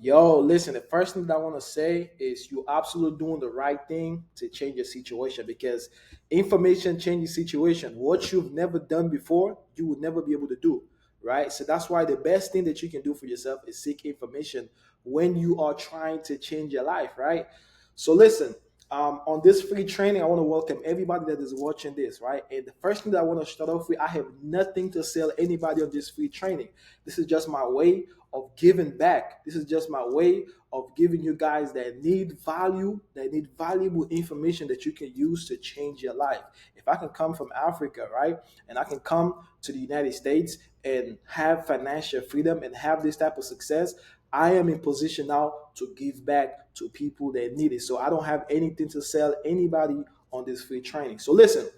Yo, listen, the first thing that I want to say is you absolutely doing the right thing to change your situation because information changes situation. What you've never done before, you would never be able to do, right? So that's why the best thing that you can do for yourself is seek information when you are trying to change your life, right? So listen, on this free training, I want to welcome everybody that is watching this, right? And the first thing that I want to start off with, I have nothing to sell anybody on this free training. This is just my way of giving back. This is just my way of giving you guys that need value, that need valuable information that you can use to change your life. If I can come from Africa, right, and I can come to the United States and have financial freedom and have this type of success, I am in position now to give back to people that need it. So I don't have anything to sell anybody on this free training. So listen,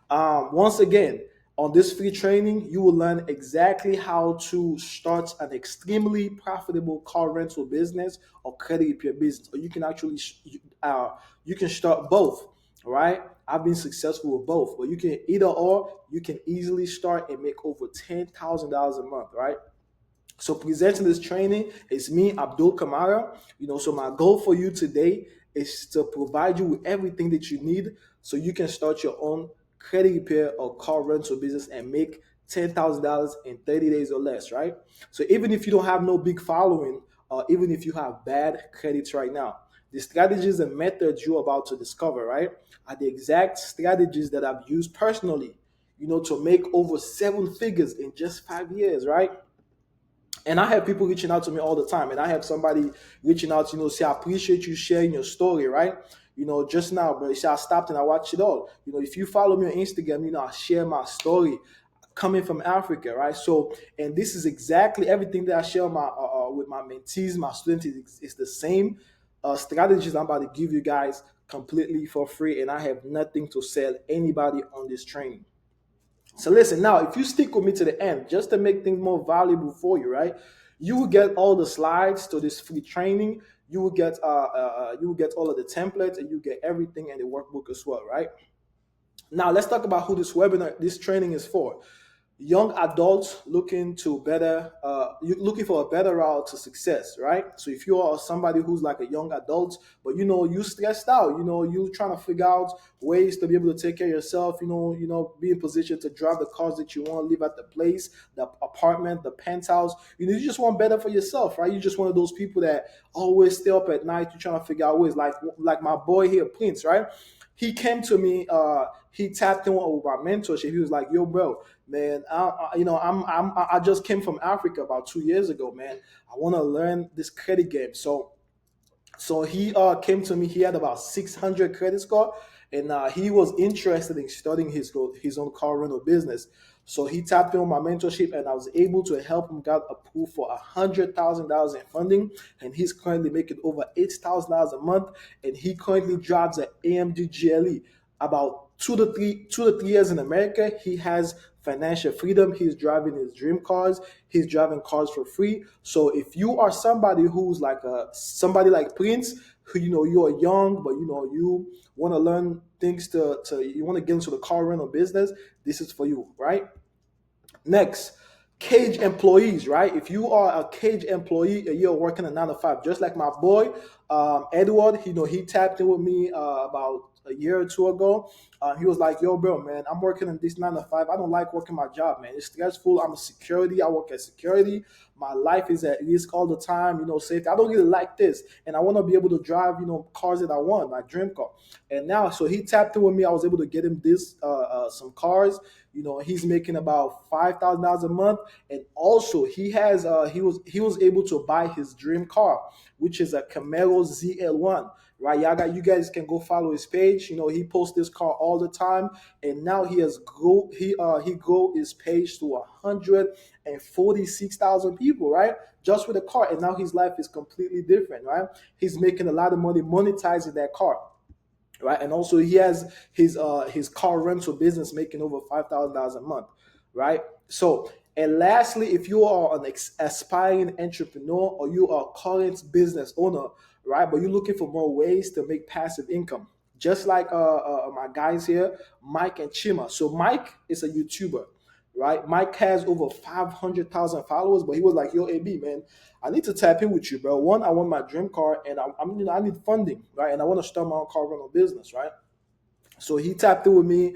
once again, on this free training, you will learn exactly how to start an extremely profitable car rental business or credit repair business, or you can actually you can start both. All right, I've been successful with both, but you can either or. You can easily start and make over $10,000 a month. Right. So presenting this training is me, Abdul Kamara. So my goal for you today is to provide you with everything that you need so you can start your own credit repair or car rental business and make $10,000 in 30 days or less, right? So even if you don't have no big following, or even if you have bad credits right now, the strategies and methods you're about to discover, right, are the exact strategies that I've used personally, to make over seven figures in just 5 years, right? And I have people reaching out to me all the time. And I have somebody reaching out, say, I appreciate you sharing your story, right? Just now, but you say, I stopped and I watched it all. If you follow me on Instagram, I share my story coming from Africa, right? So, and this is exactly everything that I share with my mentees, my students, is the same strategies I'm about to give you guys completely for free. And I have nothing to sell anybody on this training. So listen, now if you stick with me to the end, just to make things more valuable for you, right? You will get all the slides to this free training. You will get all of the templates, and you get everything in the workbook as well, right? Now let's talk about who this training is for. Young adults looking for a better route to success, right? So if you are somebody who's like a young adult, but you stressed out, you trying to figure out ways to be able to take care of yourself, be in position to drive the cars that you want, live at the place, the apartment, the penthouse. You just want better for yourself, right? You just one of those people that always stay up at night, you're trying to figure out ways, like my boy here, Prince, right? He came to me, he tapped in with my mentorship. He was like, yo, bro, man, I just came from Africa about 2 years ago, man. I want to learn this credit game. So he came to me. He had about 600 credit score, and he was interested in starting his own car rental business. So he tapped in on my mentorship, and I was able to help him get approved for $100,000 in funding. And he's currently making over $8,000 a month, and he currently drives an AMG GLE. About 2 to 3 years in America, he has financial freedom. He's driving his dream cars. He's driving cars for free. So if you are somebody who's like somebody like Prince, who you're young, but you want to learn things to you want to get into the car rental business, this is for you, right? Next, cage employees, right? If you are a cage employee and you're working a 9 to 5, just like my boy Edward, he tapped in with me about a year or two ago. He was like, "Yo, bro, man, I'm working in this 9 to 5. I don't like working my job, man. It's stressful. I'm a security. I work at security. My life is at risk all the time. Safety. I don't really like this, and I want to be able to drive, cars that I want, my dream car." And now, so he tapped in with me. I was able to get him some cars. He's making about $5,000 a month, and also he was able to buy his dream car, which is a Camaro ZL1. Right, you guys can go follow his page. He posts this car all the time, and now he grow his page to 146,000 people, right? Just with a car, and now his life is completely different, right? He's making a lot of money monetizing that car, right? And also he has his car rental business making over $5,000 a month, right? So, and lastly, if you are an aspiring entrepreneur or you are a current business owner, right, but you're looking for more ways to make passive income, just like my guys here, Mike and Chima. So Mike is a YouTuber, right? Mike has over 500,000 followers, but he was like, "Yo, AB, man, I need to tap in with you, bro. One, I want my dream car, and I need funding, right? And I want to start my own car rental business, right?" So he tapped in with me.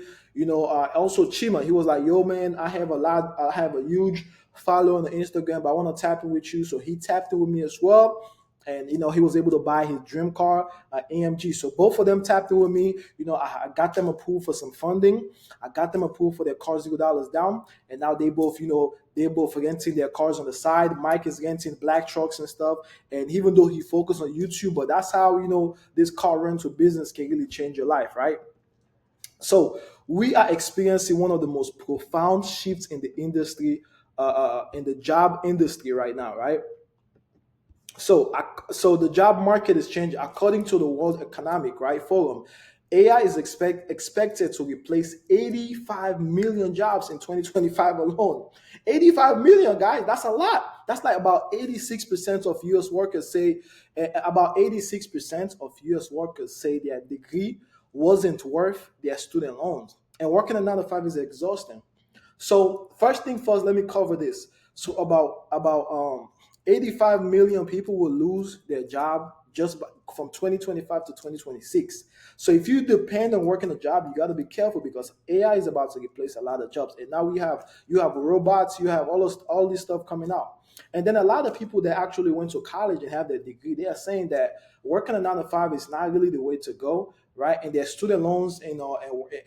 Also Chima, he was like, "Yo, man, I have a huge follow on the Instagram, but I want to tap in with you." So he tapped in with me as well. And he was able to buy his dream car, AMG. So both of them tapped in with me. I got them approved for some funding. I got them approved for their car $0 down, and now they're both renting their cars on the side. Mike is renting black trucks and stuff. And even though he focused on YouTube, but that's how this car rental business can really change your life, right? So we are experiencing one of the most profound shifts in the industry, in the job industry right now, right? So the job market is changing according to the World Economic Right Forum. AI is expected to replace 85 million jobs in 2025 alone. 85 million, guys, that's a lot. That's like about 86% of US workers say about 86% of US workers say their degree wasn't worth their student loans. And working a 9 to 5 is exhausting. So first thing first, let me cover this. So about 85 million people will lose their job from 2025 to 2026. So if you depend on working a job, you got to be careful because AI is about to replace a lot of jobs. And now you have robots, you have all this stuff coming out. And then a lot of people that actually went to college and have their degree, they are saying that working a 9 to 5 is not really the way to go, right? And their student loans, and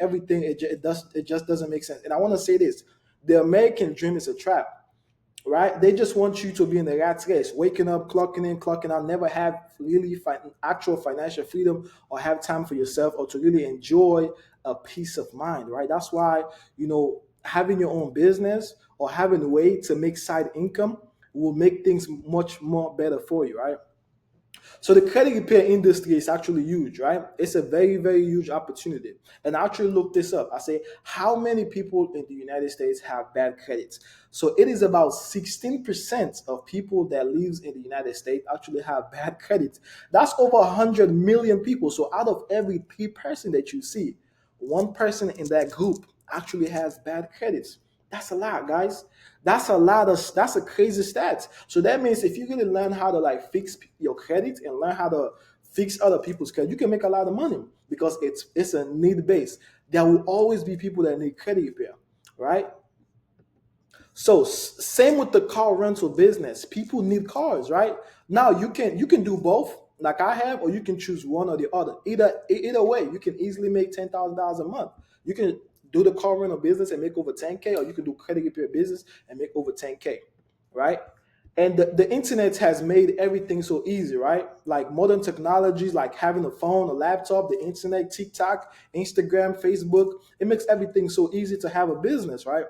everything, it just doesn't make sense. And I want to say this: the American dream is a trap, right? They just want you to be in the rat race, waking up, clocking in, clocking out, never have really actual financial freedom or have time for yourself or to really enjoy a peace of mind, right? That's why, having your own business or having a way to make side income will make things much more better for you, right? So the credit repair industry is actually huge, right? It's a very, very huge opportunity. And I actually looked this up. I say, how many people in the United States have bad credits? So it is about 16% of people that lives in the United States actually have bad credit. That's over 100 million people. So out of every 3 person that you see, one person in that group actually has bad credits. That's a lot, guys. That's a crazy stat. So that means if you really learn how to like fix your credit and learn how to fix other people's credit, you can make a lot of money because it's a need base. There will always be people that need credit repair, right? So same with the car rental business. People need cars, right? Now you can do both, like I have, or you can choose one or the other. Either way, you can easily make $10,000 a month. You can do the car rental business and make over 10K, or you can do credit repair business and make over 10K, right? And the internet has made everything so easy, right? Like modern technologies, like having a phone, a laptop, the internet, TikTok, Instagram, Facebook, it makes everything so easy to have a business, right?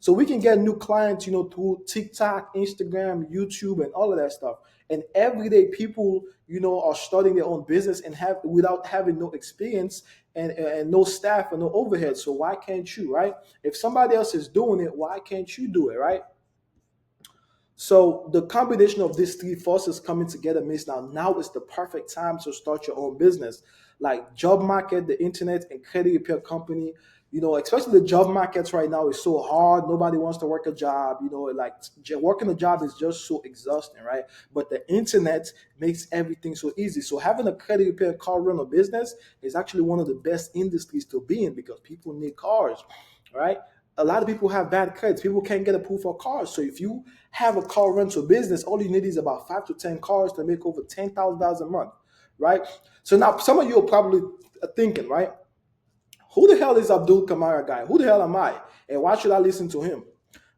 So we can get new clients, through TikTok, Instagram, YouTube, and all of that stuff. And everyday people, are starting their own business and have without having no experience and no staff and no overhead. So why can't you, right? If somebody else is doing it, why can't you do it, right? So the combination of these three forces coming together means now is the perfect time to start your own business, like job market, the internet, and credit repair company. Especially the job markets right now is so hard. Nobody wants to work a job. Like working a job is just so exhausting, right? But the internet makes everything so easy. So having a credit repair car rental business is actually one of the best industries to be in because people need cars, right? A lot of people have bad credits. People can't get approved for cars. So if you have a car rental business, all you need is about 5 to 10 cars to make over $10,000 a month, right? So now some of you are probably thinking, right? Who the hell is Abdul Kamara guy? Who the hell am I? And why should I listen to him?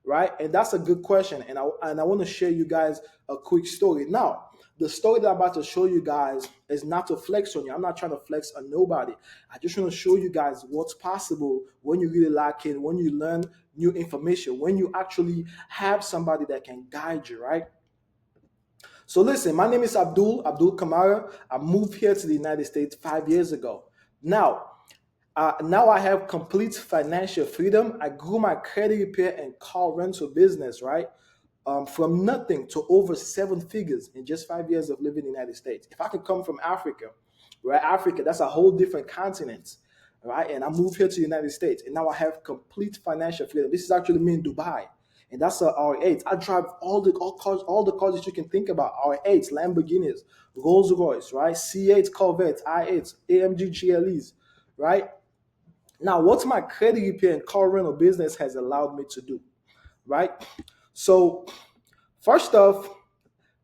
Right? And that's a good question. And I want to share you guys a quick story. Now, the story that I'm about to show you guys is not to flex on you. I'm not trying to flex on nobody. I just want to show you guys what's possible when you really lock in, when you learn new information, when you actually have somebody that can guide you, right? So listen, my name is Abdul Kamara. I moved here to the United States 5 years ago. Now I have complete financial freedom. I grew my credit repair and car rental business, right? From nothing to over 7 figures in just 5 years of living in the United States. If I could come from Africa, right? Africa, that's a whole different continent, right? And I moved here to the United States, and now I have complete financial freedom. This is actually me in Dubai, and that's a R8. I drive all the cars that you can think about: R8s, Lamborghinis, Rolls Royce, right? C8s, Corvettes, I8s, AMG GLEs, right? Now, what my credit repair and car rental business has allowed me to do, right? So, first off,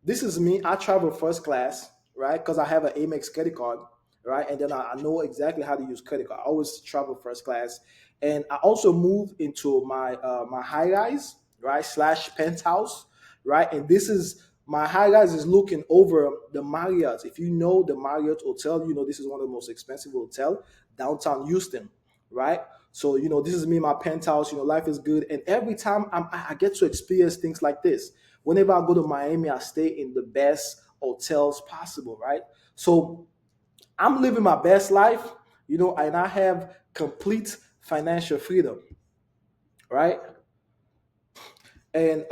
this is me. I travel first class, right? Because I have an Amex credit card, right? And then I know exactly how to use credit card. I always travel first class, and I also moved into my high rise, right, slash penthouse, right. And this is my high rise is looking over the Marriott. If you know the Marriott Hotel, you know this is one of the most expensive hotel downtown Houston, right? So this is me, my penthouse. Life is good, and every time I get to experience things like this. Whenever I go to Miami, I stay in the best hotels possible, right? So I'm living my best life, and I have complete financial freedom, right? And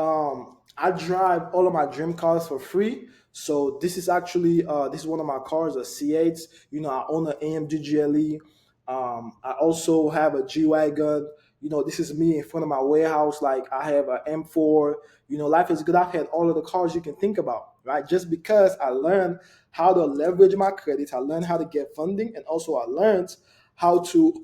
I drive all of my dream cars for free. So this is actually this is one of my cars, a C8. I own an AMG GLE. I also have a G wagon. This is me in front of my warehouse. Like I have a M4. Life is good. I've had all of the cars you can think about, right? Just because I learned how to leverage my credit, I learned how to get funding, and also I learned how to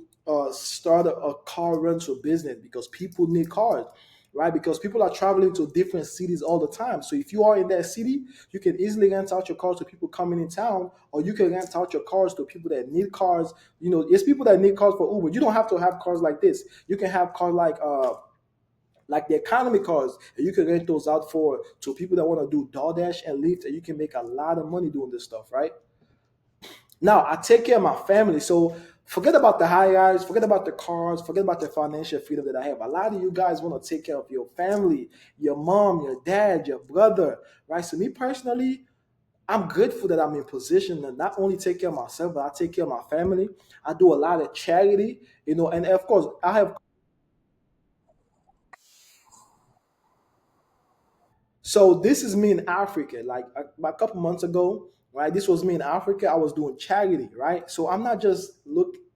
start a car rental business because people need cars, right? Because people are traveling to different cities all the time. So if you are in that city, you can easily rent out your cars to people coming in town, or you can rent out your cars to people that need cars. It's people that need cars for Uber. You don't have to have cars like this. You can have cars like the economy cars, and you can rent those out for to people that want to do DoorDash and Lyft, and you can make a lot of money doing this stuff, right? Now I take care of my family. So forget about the high rise, forget about the cars, forget about the financial freedom that I have. A lot of you guys want to take care of your family, your mom, your dad, your brother, right? So me personally, I'm grateful that I'm in position to not only take care of myself, but I take care of my family. I do a lot of charity, and of course I have. So this is me in Africa. Like a couple months ago, right? This was me in Africa. I was doing charity, right? So I'm not just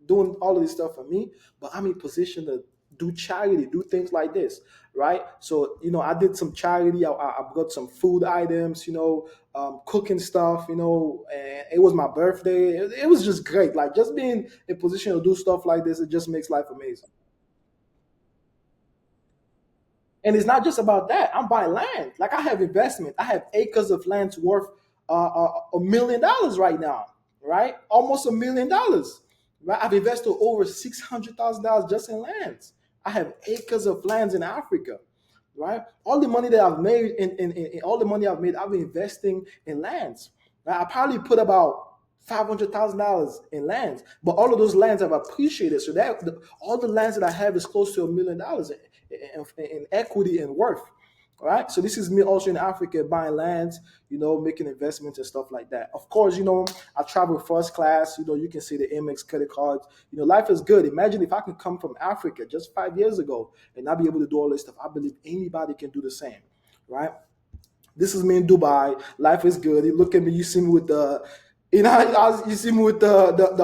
doing all of this stuff for me, but I'm in position to do charity, do things like this, right? So I did some charity. I got some food items, cooking stuff, and it was my birthday. It was just great. Like just being in position to do stuff like this, it just makes life amazing. And it's not just about that. I'm buying land. Like I have investment. I have acres of land worth $1 million right now, right? Almost $1 million. Right? I've invested over $600,000 just in lands. I have acres of lands in Africa, right? All the money that I've made in all the money I've made, I've been investing in lands. Right? I probably put about $500,000 in lands, but all of those lands have appreciated. So all the lands that I have is close to $1 million in equity and worth. All right. So this is me also in Africa buying lands, making investments and stuff like that. Of course, I travel first class. You can see the Amex credit cards. Life is good. Imagine if I can come from Africa just 5 years ago and not be able to do all this stuff. I believe anybody can do the same, right? This is me in Dubai. Life is good. You look at me. You see me with you see me with the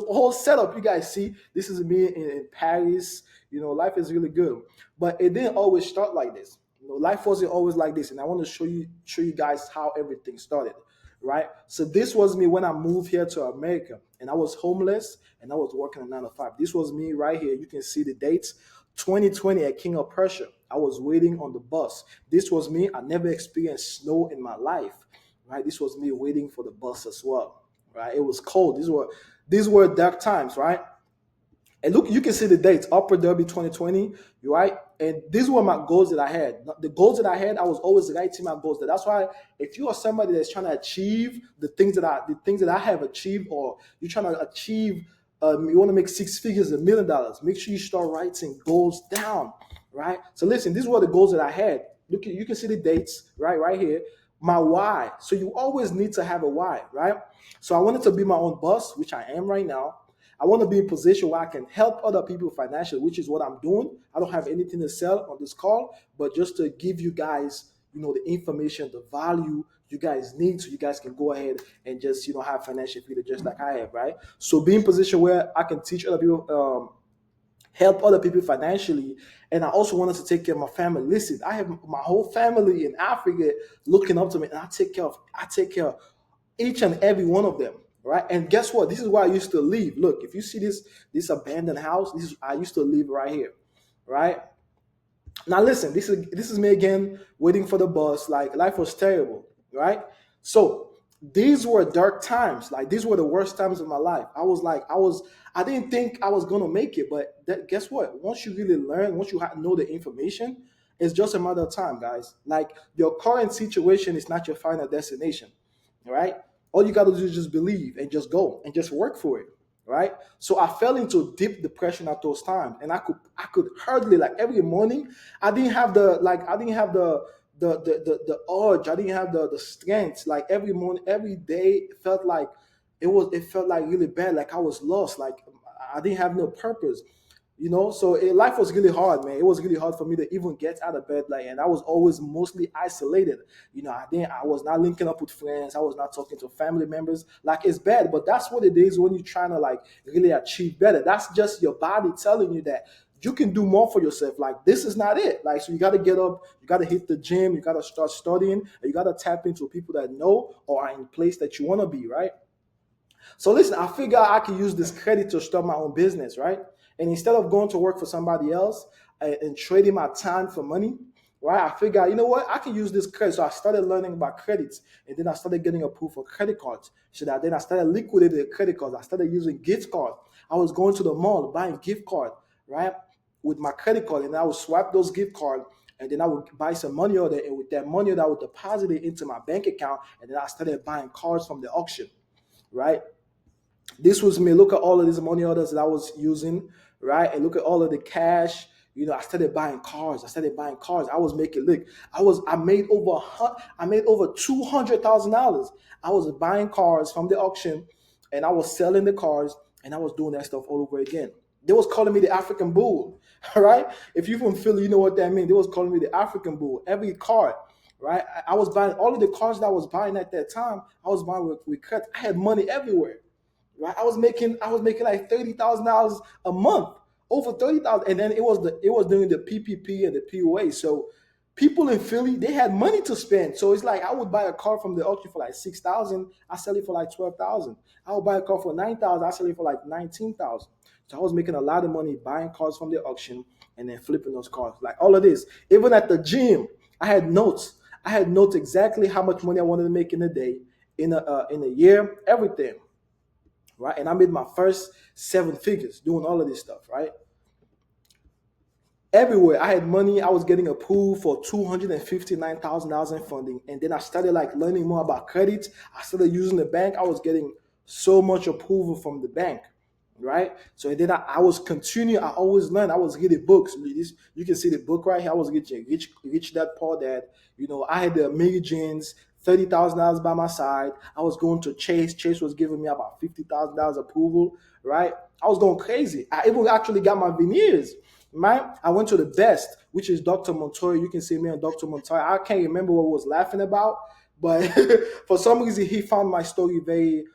whole setup. You guys see, this is me in Paris. Life is really good, but it didn't always start like this. Life wasn't always like this, and I want to show you guys how everything started. Right. So this was me when I moved here to America, and I was homeless, and I was working a 9 to 5. This was me right here. You can see the dates. 2020 at King of Prussia. I was waiting on the bus. This was me. I never experienced snow in my life. Right. This was me waiting for the bus as well. Right. It was cold. These were dark times, right? And look, you can see the dates, Upper Derby 2020, right? And these were my goals that I had. The goals that I had, I was always writing my goals. That's why if you are somebody that's trying to achieve the things that I have achieved, or you're trying to achieve, you want to make six figures, $1 million, make sure you start writing goals down, right? So listen, these were the goals that I had. Look, you can see the dates, right here. My why. So you always need to have a why, right? So I wanted to be my own boss, which I am right now. I want to be in a position where I can help other people financially, which is what I'm doing. I don't have anything to sell on this call, but just to give you guys, the information, the value you guys need, so you guys can go ahead and just have financial freedom just like I have, right? So being in a position where I can teach other people, help other people financially, and I also wanted to take care of my family. Listen, I have my whole family in Africa looking up to me, and I take care of each and every one of them, right? And guess what? This is where I used to live. Look, if you see this abandoned house, this is I used to live right here, right? Now listen, this is me again waiting for the bus. Like life was terrible, right? So these were dark times. Like these were the worst times of my life. I didn't think I was gonna make it, but guess what? Once you really learn, once you know the information, it's just a matter of time, guys. Like your current situation is not your final destination, right? All you got to do is just believe and just go and just work for it, right? So I fell into deep depression at those times, and I could hardly, like, every morning I didn't have the urge, I didn't have the strength. Like every morning, every day, it felt like really bad, like I was lost, like I didn't have no purpose. So life was really hard, man. It was really hard for me to even get out of bed, like, and I was always mostly isolated. I was not linking up with friends, I was not talking to family members. Like, it's bad, but that's what it is when you're trying to, like, really achieve better. That's just your body telling you that you can do more for yourself. Like, this is not it. Like, so you got to get up, you got to hit the gym, you got to start studying, and you got to tap into people that know or are in place that you want to be, right? So listen, I figure I can use this credit to start my own business, right? And instead of going to work for somebody else and trading my time for money, right? I figure, you know what? I can use this credit. So I started learning about credits, and then I started getting approved for credit cards. So that then I started liquidating the credit cards. I started using gift cards. I was going to the mall buying gift card, right, with my credit card, and I would swipe those gift cards, and then I would buy some money order, and with that money order, I would deposit it into my bank account, and then I started buying cars from the auction, right? This was me. Look at all of these money orders that I was using, right? And look at all of the cash. I started buying cars. I was making, look, I made over $200,000. I was buying cars from the auction, and I was selling the cars, and I was doing that stuff all over again. They was calling me the African bull, all right? If you from Philly, you know what that means. They was calling me the African bull. Every car, right? I was buying all of the cars that I was buying at that time. I was buying with credit. I had money everywhere, right? I was making like $30,000 a month, over 30,000, and then it was during the PPP and the POA. So people in Philly, they had money to spend. So it's like I would buy a car from the auction for like 6,000, I sell it for like 12,000. I would buy a car for 9,000, I sell it for like 19,000. So I was making a lot of money buying cars from the auction and then flipping those cars. Like all of this, even at the gym, I had notes. I had notes exactly how much money I wanted to make in a day, in a year, everything, right? And I made my first seven figures doing all of this stuff, right? Everywhere I had money, I was getting approved for $259,000 in funding. And then I started like learning more about credit. I started using the bank. I was getting so much approval from the bank, right? So and then I was continuing. I always learned. I was reading books. You can see the book right here. I was getting rich dad poor dad. I had the millions, $30,000 by my side. I was going to Chase. Chase was giving me about $50,000 approval, right? I was going crazy. I even actually got my veneers. Right? I went to the best, which is Dr. Montoya. You can see me on Dr. Montoya. I can't remember what I was laughing about, but for some reason he found my story very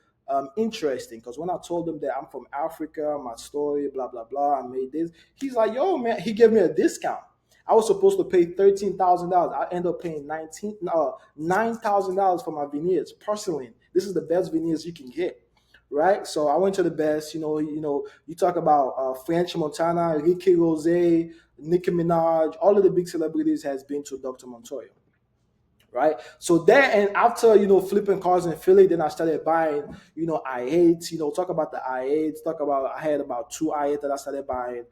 interesting. Because when I told him that I'm from Africa, my story, blah blah blah, I made this. He's like, "Yo, man!" He gave me a discount. I was supposed to pay $13,000. I ended up paying $9,000 for my veneers, porcelain. This is the best veneers you can get, right? So I went to the best. You talk about French Montana, Ricky Rose, Nicki Minaj, all of the big celebrities has been to Dr. Montoya, right? So there, and after flipping cars in Philly, then I started buying i8s. Talk about the i8s. Talk about I had about two i8s that I started buying.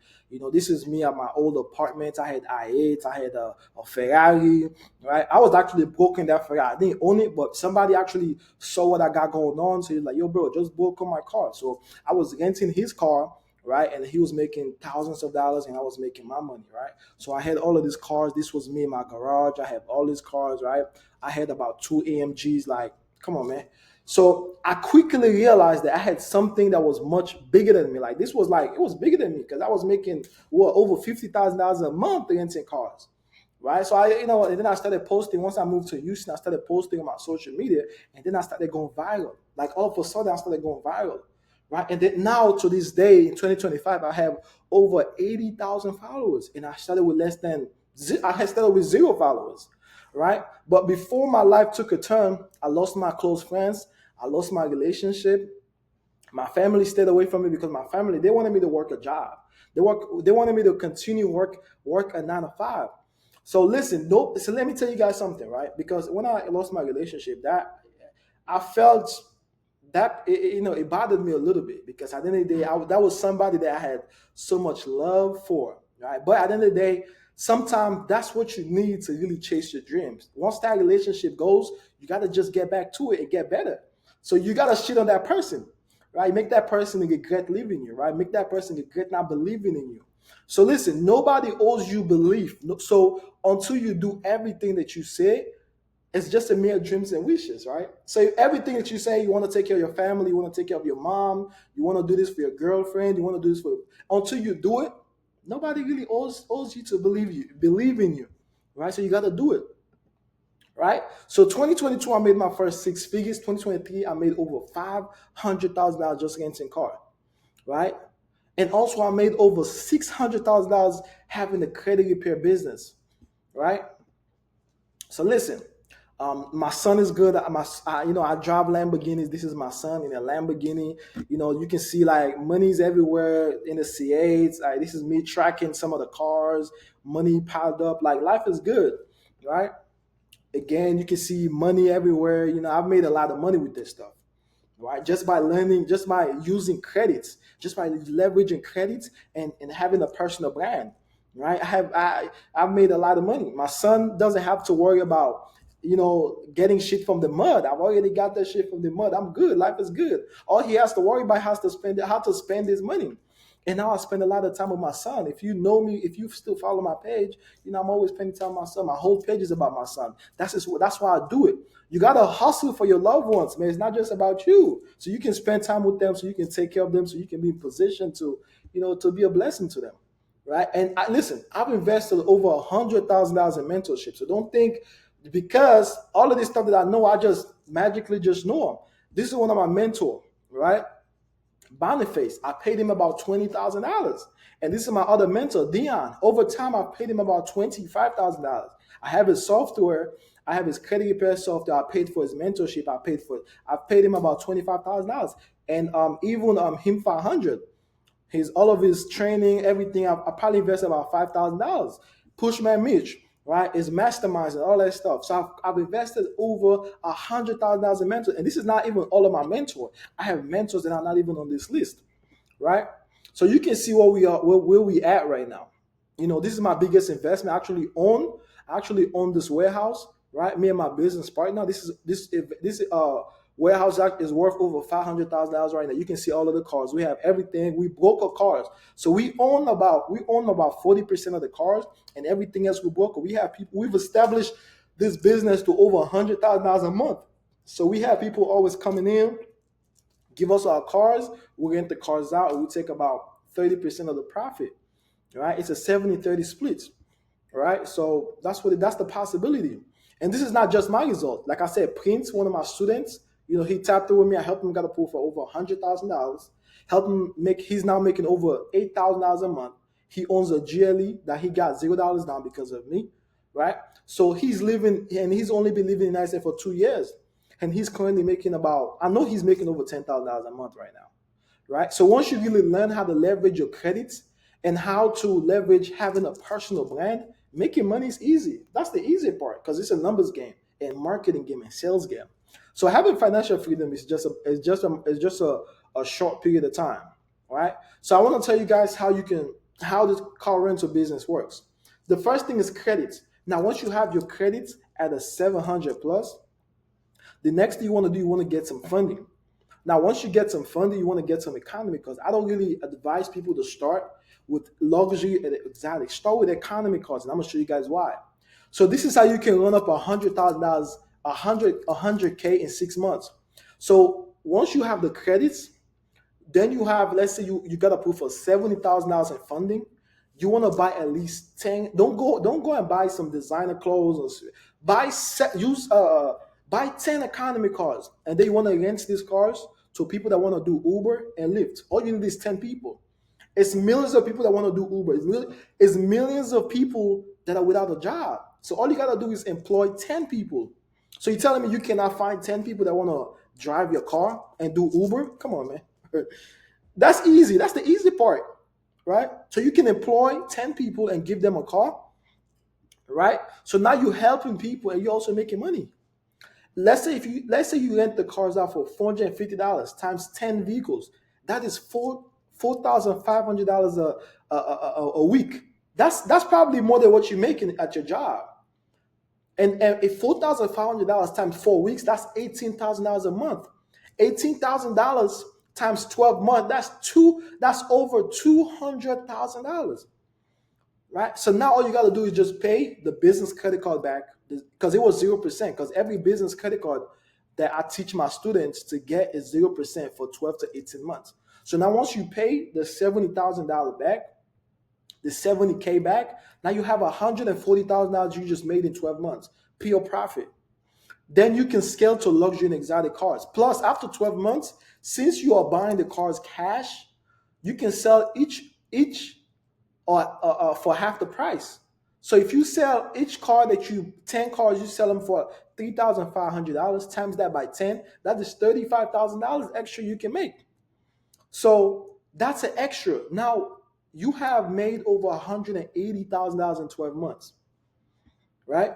This is me at my old apartment. I had i8s. I had a Ferrari, right? I was actually broke in that Ferrari. I didn't own it, but somebody actually saw what I got going on. So he's like, "Yo, bro, just broke on my car." So I was renting his car, right? And he was making thousands of dollars, and I was making my money, right? So I had all of these cars. This was me in my garage. I have all these cars, right? I had about two AMGs. Like, come on, man. So I quickly realized that I had something that was much bigger than me. Like, this was like, it was bigger than me because I was making over $50,000 a month renting cars, right? So and then I started posting. Once I moved to Houston, I started posting on my social media, and then I started going viral. Like all of a sudden, I started going viral, right? And then now to this day in 2025, I have over 80,000 followers, and I started with less than I had started with zero followers, right? But before my life took a turn, I lost my close friends, I lost my relationship, my family stayed away from me because my family they wanted me to work a job. They wanted me to continue work a 9 to 5. So listen, no. So let me tell you guys something, right? Because when I lost my relationship, that I felt that it bothered me a little bit because at the end of the day, that was somebody that I had so much love for, right? But at the end of the day, sometimes that's what you need to really chase your dreams. Once that relationship goes, you got to just get back to it and get better. So you got to shit on that person, right? Make that person regret leaving you, right? Make that person regret not believing in you. So listen, nobody owes you belief. So until you do everything that you say, it's just a mere dreams and wishes, right? So everything that you say, you want to take care of your family, you want to take care of your mom, you want to do this for your girlfriend, you want to do this for until you do it, nobody really owes you to believe in you, right? So you got to do it, right? So 2022, I made my first 6 figures. 2023, I made over $500,000 just renting car, right? And also, I made over $600,000 having a credit repair business, right? So listen, my son is good. I drive Lamborghinis. This is my son in a Lamborghini. You can see like money's everywhere in the C8s. This is me tracking some of the cars, money piled up. Like life is good, right? Again, you can see money everywhere. I've made a lot of money with this stuff, right? Just by learning, just by using credits, just by leveraging credits and having a personal brand, right? I've made a lot of money. My son doesn't have to worry about getting shit from the mud. I've already got that shit from the mud. I'm good. Life is good. All he has to worry about how to spend his money. And now I spend a lot of time with my son. If you know me, if you still follow my page, I'm always spending time with my son. My whole page is about my son. That's why I do it. You gotta hustle for your loved ones, man. It's not just about you. So you can spend time with them, so you can take care of them, so you can be in position to, to be a blessing to them, right? And listen, I've invested over $100,000 in mentorship. So don't think because all of this stuff that I know, I just magically just know them. This is one of my mentors, right? Boniface, I paid him about $20,000. And this is my other mentor, Dion. Over time, I paid him about $25,000. I have his software. I have his credit repair software. I paid for his mentorship. I paid him about $25,000. And even him 500. His all of his training, everything. I probably invested about $5,000. Pushman Mitch, right? His masterminds and all that stuff. So I've invested over $100,000 in mentors, and this is not even all of my mentors. I have mentors that are not even on this list, right? So you can see where we are, where we at right now. This is my biggest investment. I actually own this warehouse, right? Me and my business partner. This warehouse is worth over $500,000 right now. You can see all of the cars. We have everything. We broker cars, so we own about 40% of the cars, and everything else we broker. We have people. We've established this business to over $100,000 a month. So we have people always coming in, give us our cars. We rent the cars out, and we take about 30% of the profit. Right? It's a 70-30 split. Right? So that's the possibility. And this is not just my result. Like I said, Prince, one of my students, he tapped through with me. I helped him get approved for over $100,000. Helped him he's now making over $8,000 a month. He owns a GLE that he got $0 down because of me, right? So he's only been living in the United States for 2 years. And he's currently I know he's making over $10,000 a month right now, right? So once you really learn how to leverage your credits and how to leverage having a personal brand, making money is easy. That's the easy part because it's a numbers game and marketing game and sales game. So having financial freedom is just a short period of time, right? So I want to tell you guys how this car rental business works. The first thing is credits. Now, once you have your credits at a 700 plus, the next thing you want to do, you want to get some funding. Now, once you get some funding, you want to get some economy because I don't really advise people to start with luxury and exotic. Start with economy cars, and I'm gonna show you guys why. So this is how you can run up $100,000, 100K in 6 months. So once you have the credits, then you have, let's say you got approved for $70,000 in funding. You want to buy at least 10. Don't go and buy some designer clothes buy set use buy 10 economy cars, and then you want to rent these cars to people that want to do Uber and Lyft. All you need is 10 people. It's millions of people that want to do Uber. It's millions of people that are without a job. So all you gotta do is employ 10 people. So you're telling me you cannot find 10 people that want to drive your car and do Uber? Come on, man. That's easy. That's the easy part, right? So you can employ 10 people and give them a car, right? So now you're helping people and you're also making money. Let's say you rent the cars out for $450 times 10 vehicles. That is $4,500 a week. That's probably more than what you're making at your job. And if $4,500 times 4 weeks, that's $18,000 a month. $18,000 times 12 months, that's over $200,000. Right? So now all you got to do is just pay the business credit card back because it was 0%. Because every business credit card that I teach my students to get is 0% for 12 to 18 months. So now once you pay the $70,000 back, the 70K back, now you have $140,000 you just made in 12 months, pure profit. Then you can scale to luxury and exotic cars. Plus, after 12 months, since you are buying the cars cash, you can sell each or for half the price. So if you sell each car 10 cars, you sell them for $3,500 times that by 10, that is $35,000 extra you can make. So that's an extra. Now you have made over $180,000 in 12 months, right?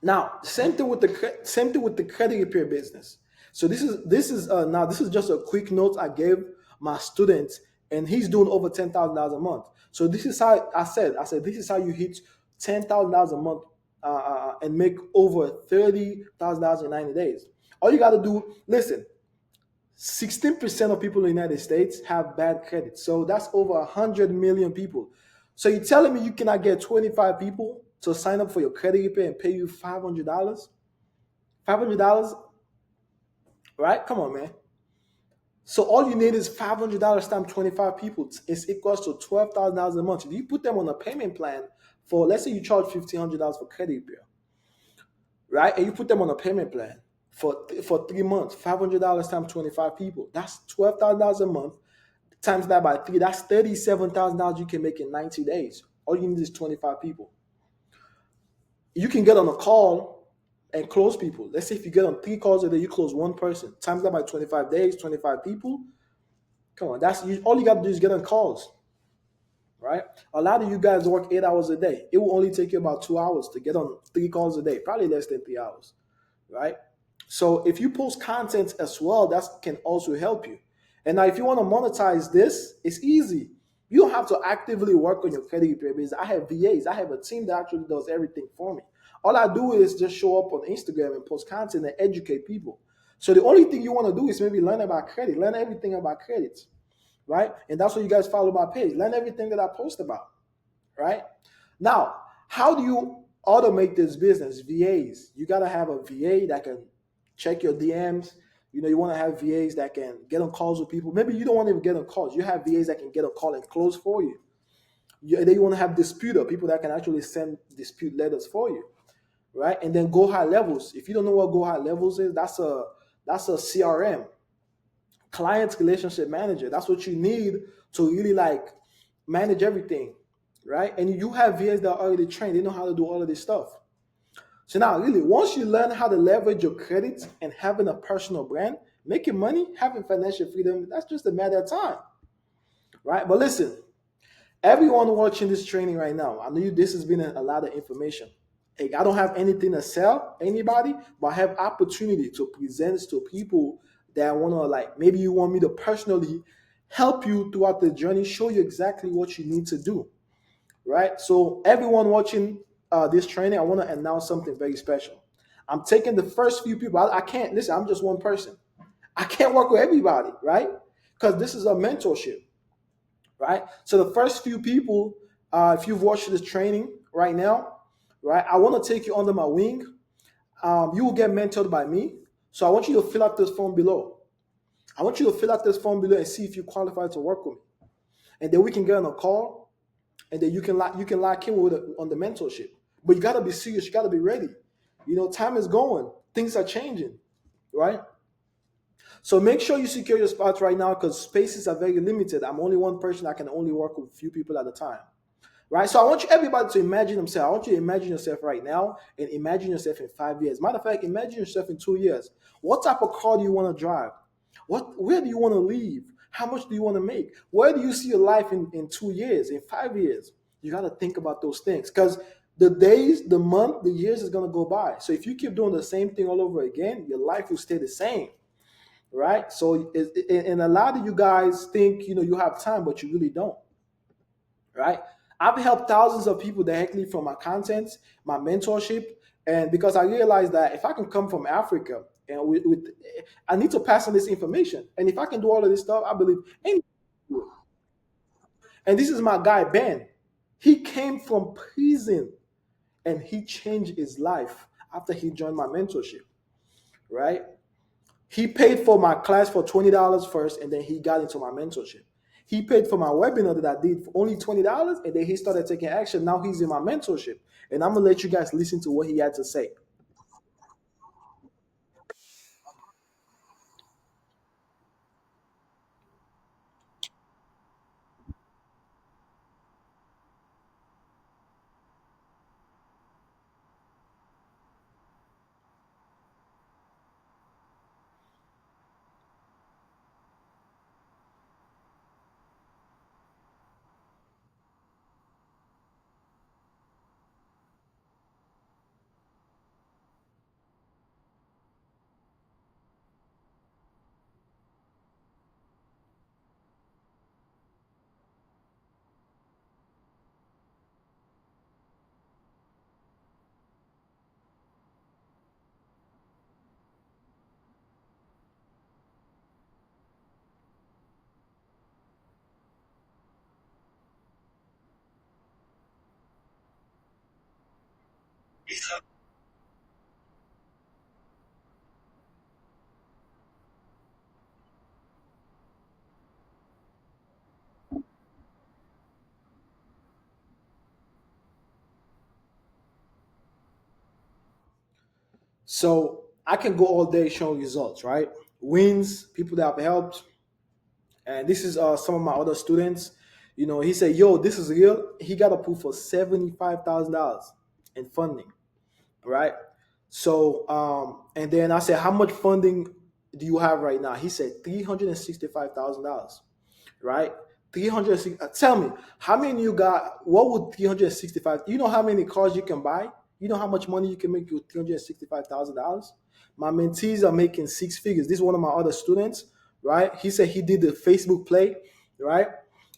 Now, same thing with the credit repair business. So this is just a quick note I gave my student, and he's doing over $10,000 a month. So this is how I said this is how you hit $10,000 a month and make over $30,000 in 90 days. All you got to do, listen, 16% of people in the United States have bad credit. So that's over 100 million people. So you're telling me you cannot get 25 people to sign up for your credit repair and pay you $500? $500, right? Come on, man. So all you need is $500 times 25 people. It's equals to $12,000 a month. If you put them on a payment plan for, let's say you charge $1,500 for credit repair, right? And you put them on a payment plan for 3 months, $500 times 25 people. That's $12,000 a month. Times that by 3, that's $37,000 you can make in 90 days. All you need is 25 people. You can get on a call and close people. Let's say if you get on 3 calls a day, you close one person. Times that by 25 days, 25 people. Come on, all you got to do is get on calls, right? A lot of you guys work 8 hours a day. It will only take you about 2 hours to get on 3 calls a day, probably less than 3 hours, right? So if you post content as well, that can also help you. And now if you want to monetize this, it's easy. You don't have to actively work on your credit repair business. I have VAs. I have a team that actually does everything for me. All I do is just show up on Instagram and post content and educate people. So the only thing you want to do is maybe learn about credit, learn everything about credit, right? And that's why you guys follow my page. Learn everything that I post about, right? Now, how do you automate this business? VAs. You got to have a VA that can check your DMs. You want to have VAs that can get on calls with people. Maybe you don't want to even get on calls. You have VAs that can get a call and close for you. Then you want to have disputer, people that can actually send dispute letters for you, right? And then Go High Levels. If you don't know what Go High Levels is, that's a CRM, client relationship manager. That's what you need to really manage everything, right? And you have VAs that are already trained. They know how to do all of this stuff. So now, really, once you learn how to leverage your credit and having a personal brand, making money, having financial freedom, that's just a matter of time, right? But listen, everyone watching this training right now, I know this has been a lot of information. I don't have anything to sell anybody, but I have opportunity to present to people that want to maybe you want me to personally help you throughout the journey, show you exactly what you need to do, right? So everyone watching this training, I want to announce something very special. I'm taking the first few people. I can't, listen, I'm just one person. I can't work with everybody, right? Because this is a mentorship, right? So the first few people, if you've watched this training right now, right, I want to take you under my wing. You will get mentored by me. So I want you to fill out this form below. I want you to fill out this form below and see if you qualify to work with me. And then we can get on a call and then you can lock in with on the mentorship. But you got to be serious. You got to be ready. Time is going. Things are changing, right? So make sure you secure your spots right now because spaces are very limited. I'm only one person. I can only work with a few people at a time, right? So I want everybody to imagine themselves. I want you to imagine yourself right now and imagine yourself in 5 years. Matter of fact, imagine yourself in 2 years. What type of car do you want to drive? Where do you want to live? How much do you want to make? Where do you see your life in 2 years, in 5 years? You got to think about those things because the days, the month, the years is going to go by. So if you keep doing the same thing all over again, your life will stay the same, right? So, and a lot of you guys think you have time, but you really don't, right? I've helped thousands of people directly from my content, my mentorship, and because I realized that if I can come from Africa and I need to pass on this information, and if I can do all of this stuff, I believe any. And this is my guy Ben. He came from prison and he changed his life after he joined my mentorship, right? He paid for my class for $20 first, and then he got into my mentorship. He paid for my webinar that I did for only $20, and then he started taking action. Now he's in my mentorship, and I'm gonna let you guys listen to what he had to say. So I can go all day showing results, right? Wins, people that I've helped, and this is some of my other students. He said, "Yo, this is real." He got approved for $75,000 in funding, right? So, and then I said, "How much funding do you have right now?" He said, $365,000, right? 360. Tell me, how many you got? What would 365? You know how many cars you can buy? You know how much money you can make with $365,000? My mentees are making six figures. This is one of my other students, right? He said he did the Facebook play, right?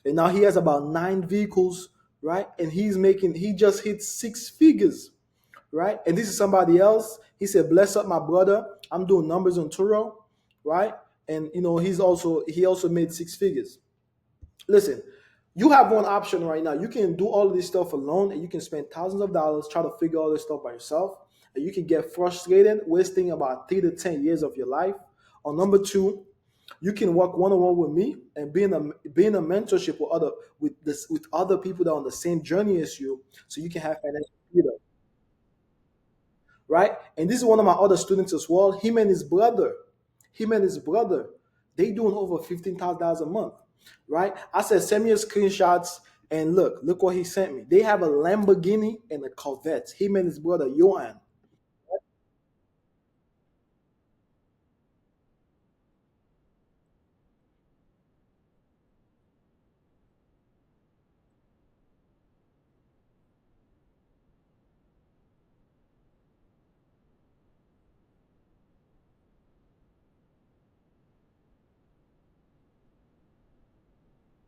And now he has about 9 vehicles, right? And he just hit six figures, right? And this is somebody else. He said, "Bless up my brother. I'm doing numbers on Turo," right? And he also made six figures. Listen, you have one option right now. You can do all of this stuff alone, and you can spend thousands of dollars trying to figure all this stuff by yourself, and you can get frustrated, wasting about 3 to 10 years of your life. Or number two, you can work one on one with me and being a mentorship with other people that are on the same journey as you, so you can have financial freedom, right? And this is one of my other students as well. Him and his brother, they doing over $15,000 a month, right? I said, "Send me your screenshots." And look what he sent me. They have a Lamborghini and a Corvette. Him and his brother Johan.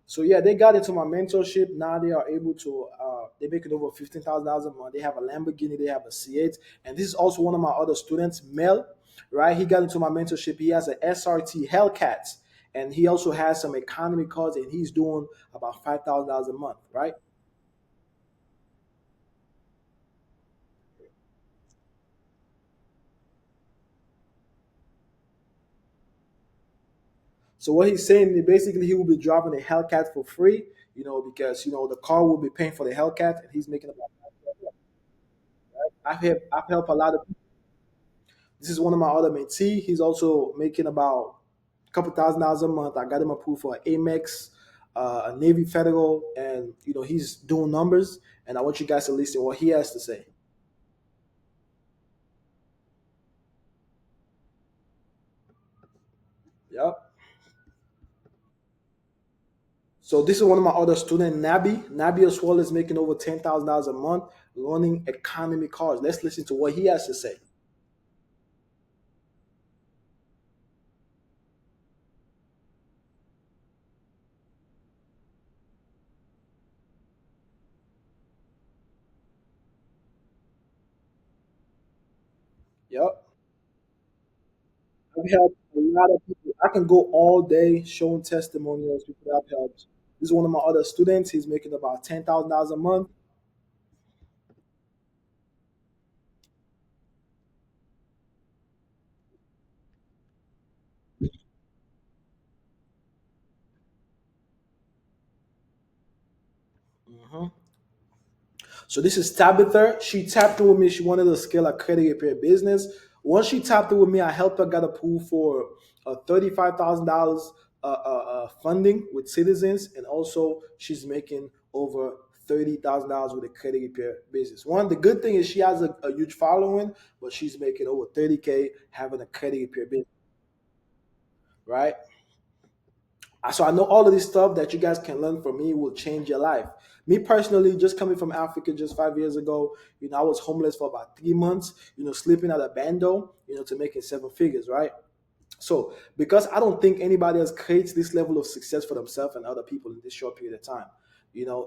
So yeah, they got into my mentorship. Now they are able to. They make it over $15,000 a month. They have a Lamborghini. They have a C8. And this is also one of my other students, Mel. Right? He got into my mentorship. He has an SRT Hellcat, and he also has some economy cars, and he's doing about $5,000 a month. Right? So what he's saying is basically he will be driving a Hellcat for free. because the car will be paying for the Hellcat, and he's making about. I've helped a lot of people. This is one of my other mentee. He's also making about a couple $1,000s a month. I got him approved for an Amex, a Navy Federal, and he's doing numbers. And I want you guys to listen to what he has to say. Yep. So this is one of my other student, Nabi. Nabi as well is making over $10,000 a month running economy cars. Let's listen to what he has to say. Yep. I've helped a lot of people. I can go all day showing testimonials people that I've helped. This is one of my other students. He's making about $10,000 a month. Mhm. So this is Tabitha. She tapped in with me. She wanted to scale a credit repair business. Once she tapped in with me, I helped her get approved for $35,000 funding with Citizens, and also she's making over $30,000 with a credit repair business. One, the good thing is she has a huge following, but she's making over 30K having a credit repair business, right? So I know all of this stuff that you guys can learn from me will change your life. Me personally, just coming from Africa just 5 years ago, I was homeless for about 3 months, sleeping at a bando, to making seven figures, right? So, because I don't think anybody else creates this level of success for themselves and other people in this short period of time.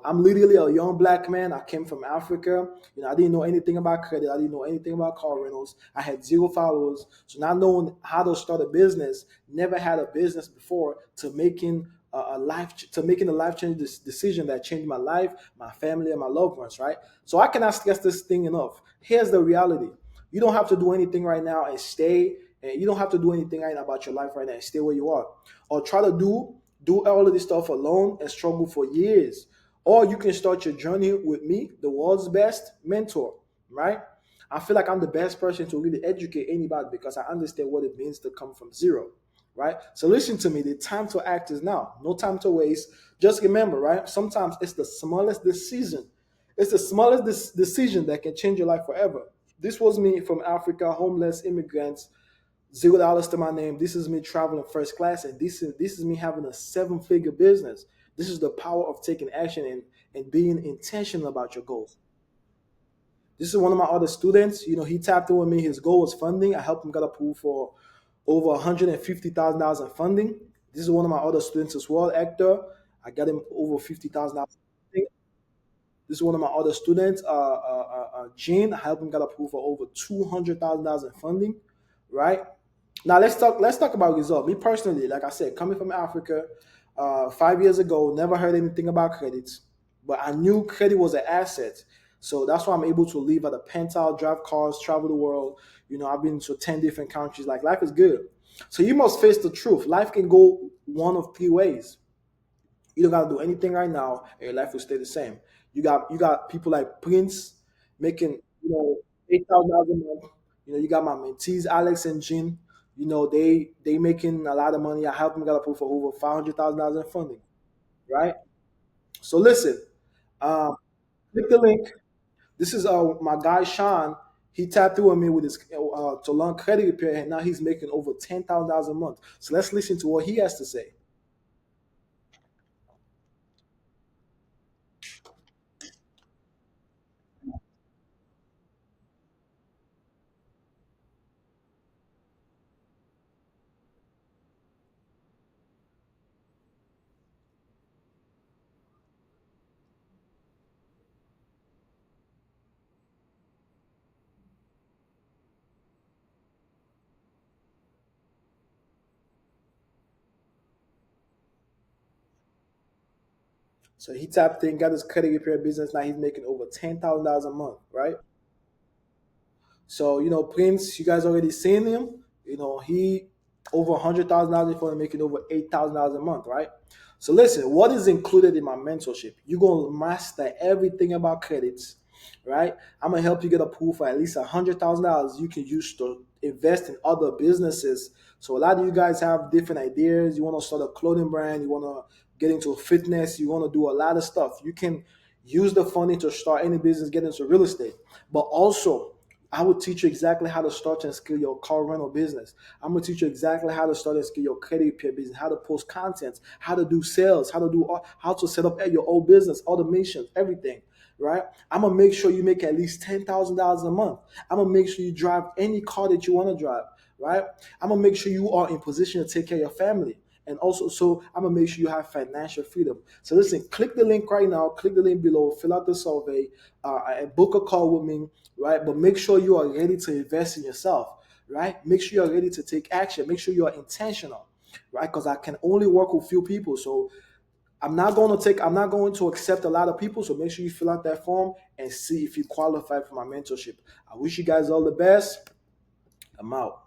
I'm literally a young black man. I came from Africa. I didn't know anything about credit. I didn't know anything about car rentals. I had zero followers. So, not knowing how to start a business, never had a business before, to making a life changing decision that changed my life, my family, and my loved ones, right? So, I cannot stress this thing enough. Here's the reality: you don't have to do anything right now and stay, and you don't have to do anything right now about your life right now and stay where you are, or try to do all of this stuff alone and struggle for years. Or you can start your journey with me, the world's best mentor, right? I feel like I'm the best person to really educate anybody because I understand what it means to come from zero, right? So listen to me. The time to act is now. No time to waste. Just remember, right? Sometimes it's the smallest decision. It's the smallest decision that can change your life forever. This was me from Africa, homeless immigrants, $0 to my name. This is me traveling first class, and this is me having a seven-figure business. This is the power of taking action and being intentional about your goals. This is one of my other students. He tapped in with me. His goal was funding. I helped him get approved for over $150,000 in funding. This is one of my other students as well, Hector. I got him over $50,000. This is one of my other students, Gene. I helped him get approved for over $200,000 in funding, right? Now let's talk about results. Me personally, like I said, coming from Africa, 5 years ago, never heard anything about credit, but I knew credit was an asset. So that's why I'm able to live at a penthouse, drive cars, travel the world. I've been to 10 different countries. Like life is good. So you must face the truth. Life can go one of three ways. You don't gotta do anything right now, and your life will stay the same. You got people like Prince making $8,000 a month. You got my mentees Alex and Jean. They making a lot of money. I helped them get approved for over $500,000 in funding. Right. So listen, um, click the link. This is my guy Sean. He tapped through on me with his to learn credit repair, and now he's making over $10,000 a month. So let's listen to what he has to say. So he tapped in, got his credit repair business. Now he's making over $10,000 a month, right? So Prince, you guys already seen him. He over $100,000 for him, making over $8,000 a month, right? So listen, what is included in my mentorship? You're gonna master everything about credits, right? I'm gonna help you get approved for at least $100,000 you can use to invest in other businesses. So a lot of you guys have different ideas. You want to start a clothing brand, you want to get into fitness, you want to do a lot of stuff. You can use the funding to start any business, get into real estate. But also, I will teach you exactly how to start and scale your car rental business. I'm gonna teach you exactly how to start and scale your credit repair business, how to post content, how to do sales, how to set up your own business, automation, everything. Right? I'm gonna make sure you make at least $10,000 a month. I'm gonna make sure you drive any car that you want to drive. Right? I'm gonna make sure you are in position to take care of your family. And also, so I'm gonna make sure you have financial freedom. So listen, click the link right now, click the link below, fill out the survey, and book a call with me, right? But make sure you are ready to invest in yourself, right? Make sure you are ready to take action. Make sure you are intentional, right? Because I can only work with few people. So I'm not going to accept a lot of people. So make sure you fill out that form and see if you qualify for my mentorship. I wish you guys all the best. I'm out.